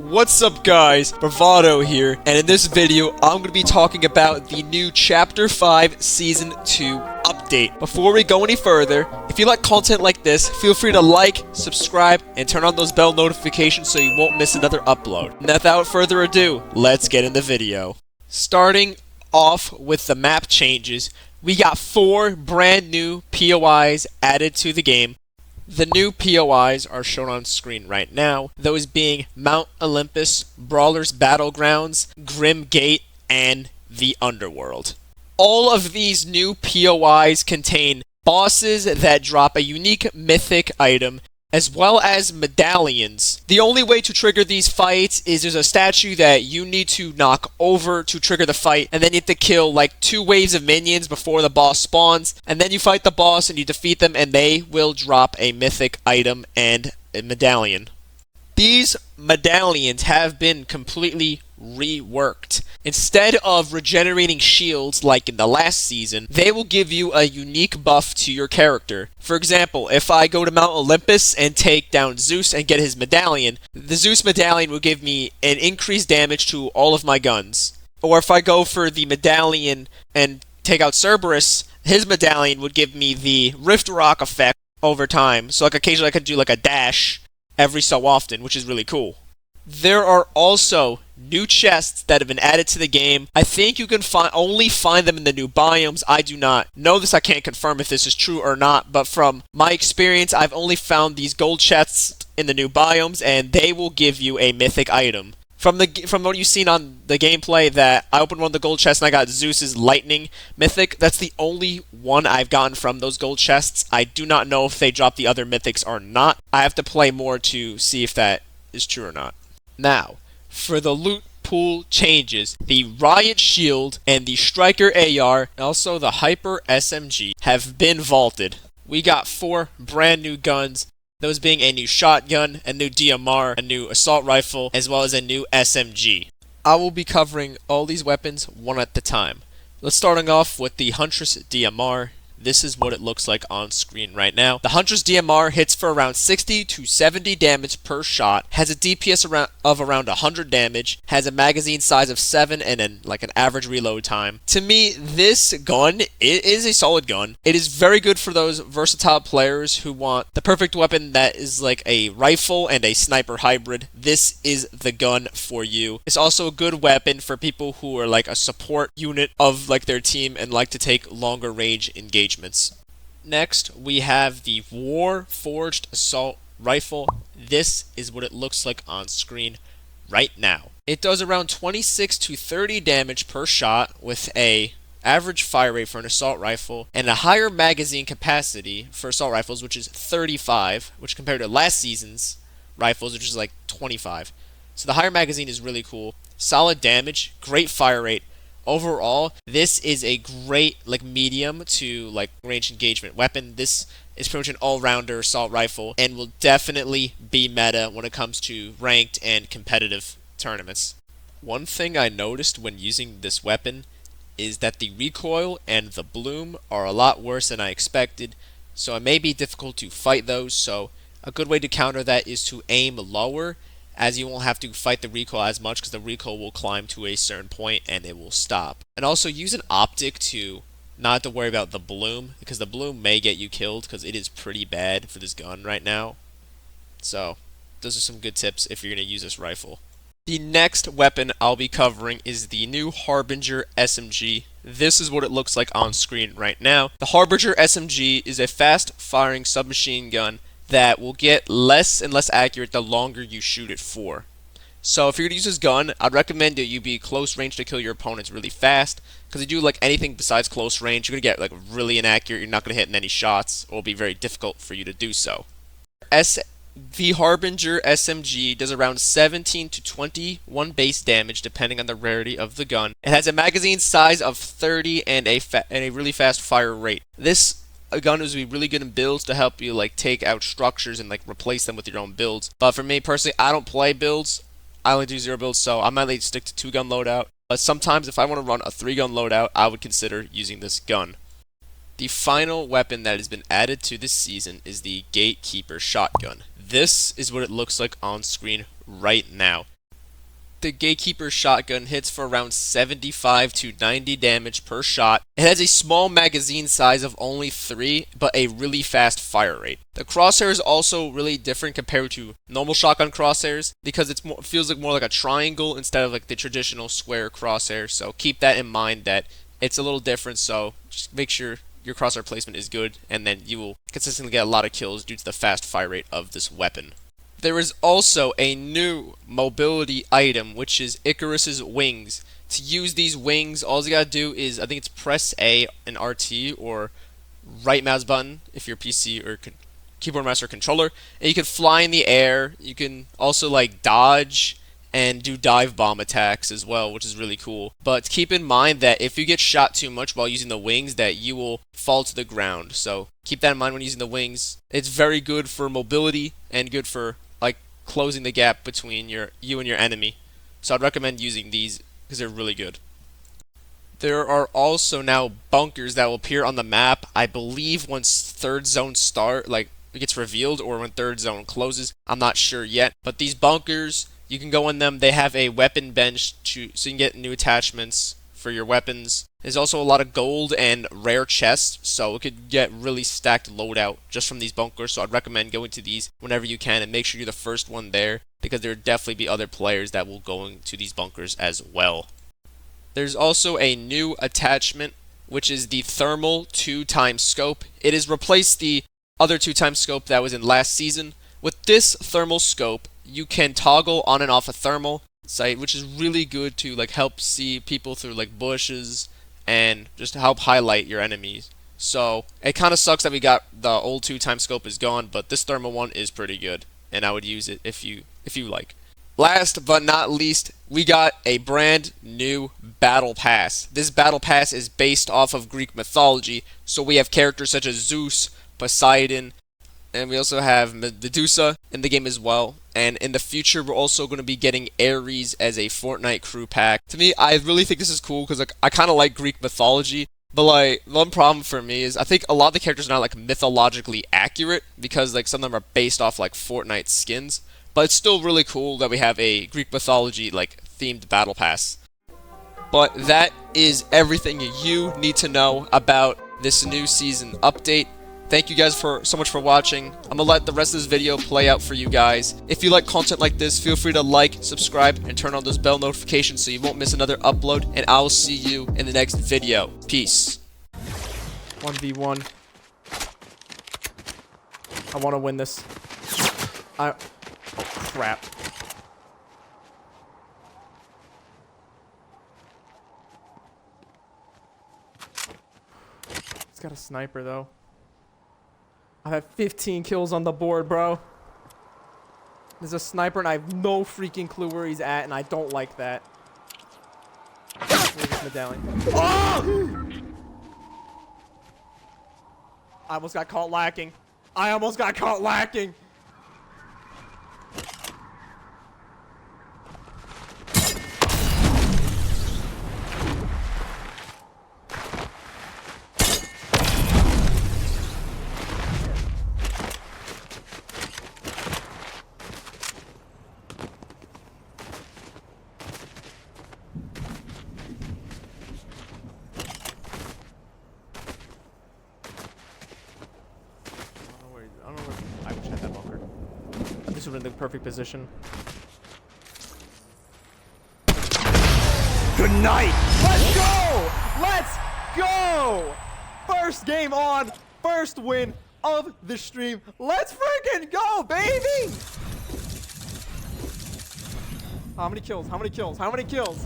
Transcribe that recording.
What's up guys, Bravado here, and in this video I'm going to be talking about the new Chapter 5 Season 2 update. Before we go any further, if you like content like this, feel free to like, subscribe, and turn on those bell notifications so you won't miss another upload. And without further ado, let's get in the video. Starting off with the map changes, we got 4 brand new POIs added to the game. The new POIs are shown on screen right now, those being Mount Olympus, Brawler's Battlegrounds, Grim Gate, and the Underworld. All of these new POIs contain bosses that drop a unique mythic item, as well as medallions. The only way to trigger these fights is there's a statue that you need to knock over to trigger the fight, and then you have to kill like 2 waves of minions before the boss spawns, and then you fight the boss and you defeat them and they will drop a mythic item and a medallion. These medallions have been completely reworked. Instead of regenerating shields like in the last season, they will give you a unique buff to your character. For example, if I go to Mount Olympus and take down Zeus and get his medallion, the Zeus medallion will give me an increased damage to all of my guns. Or if I go for the medallion and take out Cerberus, his medallion would give me the Rift Rock effect over time. So like occasionally I could do like a dash every so often, which is really cool. There are also new chests that have been added to the game. I think you can only find them in the new biomes. I do not know this. I can't confirm if this is true or not, but from my experience, I've only found these gold chests in the new biomes, and they will give you a mythic item. From what you've seen on the gameplay, that I opened one of the gold chests and I got Zeus's lightning mythic. That's the only one I've gotten from those gold chests. I do not know if they drop the other mythics or not. I have to play more to see if that is true or not. Now, for the loot pool changes, the Riot Shield and the Striker AR, and also the Hyper SMG, have been vaulted. We got 4 brand new guns, those being a new shotgun, a new DMR, a new assault rifle, as well as a new SMG. I will be covering all these weapons one at a time. Let's starting off with the Huntress DMR. This is what it looks like on screen right now. The Huntress DMR hits for around 60 to 70 damage per shot, has a DPS of around 100 damage, has a magazine size of 7 and an average reload time. To me, this gun, it is a solid gun. It is very good for those versatile players who want the perfect weapon that is like a rifle and a sniper hybrid. This is the gun for you. It's also a good weapon for people who are like a support unit of like their team and like to take longer range engagements. Next, we have the War Forged Assault Rifle. This is what it looks like on screen right now. It does around 26 to 30 damage per shot with a average fire rate for an assault rifle and a higher magazine capacity for assault rifles, which is 35, which compared to last season's rifles, which is like 25. So the higher magazine is really cool. Solid damage, great fire rate. Overall, this is a great medium to range engagement weapon. This is pretty much an all-rounder assault rifle and will definitely be meta when it comes to ranked and competitive tournaments. One thing I noticed when using this weapon is that the recoil and the bloom are a lot worse than I expected, so it may be difficult to fight those. So a good way to counter that is to aim lower, as you won't have to fight the recoil as much because the recoil will climb to a certain point and it will stop. And also use an optic to not have to worry about the bloom, because the bloom may get you killed because it is pretty bad for this gun right now. So those are some good tips if you're going to use this rifle. The next weapon I'll be covering is the new Harbinger SMG. This is what it looks like on screen right now. The Harbinger SMG is a fast-firing submachine gun that will get less and less accurate the longer you shoot it for. So if you're going to use this gun, I'd recommend that you be close range to kill your opponents really fast, because if you do anything besides close range, you're going to get really inaccurate. You're not going to hit any shots. It will be very difficult for you to do so. The Harbinger SMG does around 17 to 21 base damage depending on the rarity of the gun. It has a magazine size of 30 and a really fast fire rate. This gun is really good in builds to help you take out structures and replace them with your own builds. But for me personally, I don't play builds. I only do 0 builds, so I might stick to 2-gun loadout. But sometimes if I want to run a 3-gun loadout, I would consider using this gun. The final weapon that has been added to this season is the Gatekeeper shotgun. This is what it looks like on screen right now. The Gatekeeper shotgun hits for around 75 to 90 damage per shot. It has a small magazine size of only 3, but a really fast fire rate. The crosshair is also really different compared to normal shotgun crosshairs because it feels like more like a triangle instead of like the traditional square crosshair. So keep that in mind that it's a little different. So just make sure your crosshair placement is good, and then you will consistently get a lot of kills due to the fast fire rate of this weapon. There is also a new mobility item, which is Icarus's wings. To use these wings, all you gotta do is, I think it's press A and RT or right mouse button if you're PC or keyboard mouse or controller, and you can fly in the air. You can also like dodge and do dive bomb attacks as well, which is really cool. But keep in mind that if you get shot too much while using the wings, that you will fall to the ground. So keep that in mind when using the wings. It's very good for mobility and good for like closing the gap between you and your enemy. So I'd recommend using these because they're really good. There are also now bunkers that will appear on the map, I believe once third zone it gets revealed, or when third zone closes. I'm not sure yet. But these bunkers, you can go in them. They have a weapon bench so you can get new attachments for your weapons. There's also a lot of gold and rare chests, so it could get really stacked loadout just from these bunkers. So I'd recommend going to these whenever you can and make sure you're the first one there, because there will definitely be other players that will go into these bunkers as well. There's also a new attachment, which is the thermal 2x scope. It has replaced the other 2x scope that was in last season. With this thermal scope, you can toggle on and off a thermal sight, which is really good to like help see people through like bushes and just to help highlight your enemies. So it kind of sucks that we got the old 2x scope is gone, but this thermal one is pretty good, and I would use it if you like. Last but not least, we got a brand new battle pass. This battle pass is based off of Greek mythology, so we have characters such as Zeus, Poseidon, and we also have Medusa in the game as well. And in the future, we're also going to be getting Ares as a Fortnite crew pack. To me, I really think this is cool because like I kind of like Greek mythology. But like one problem for me is I think a lot of the characters are not like mythologically accurate because like some of them are based off like Fortnite skins. But it's still really cool that we have a Greek mythology like themed battle pass. But that is everything you need to know about this new season update. Thank you guys so much for watching. I'm gonna let the rest of this video play out for you guys. If you like content like this, feel free to like, subscribe, and turn on those bell notifications so you won't miss another upload. And I'll see you in the next video. Peace. 1v1. I want to win this. Oh, crap. It's got a sniper though. I have 15 kills on the board, bro. There's a sniper and I have no freaking clue where he's at, and I don't like that. Where's this medallion? Oh! I almost got caught lacking. I almost got caught lacking. I don't know where. I wish I had that bunker. This would have been the perfect position. Good night! Let's go! Let's go! First game on, first win of the stream. Let's freaking go, baby! How many kills? How many kills? How many kills?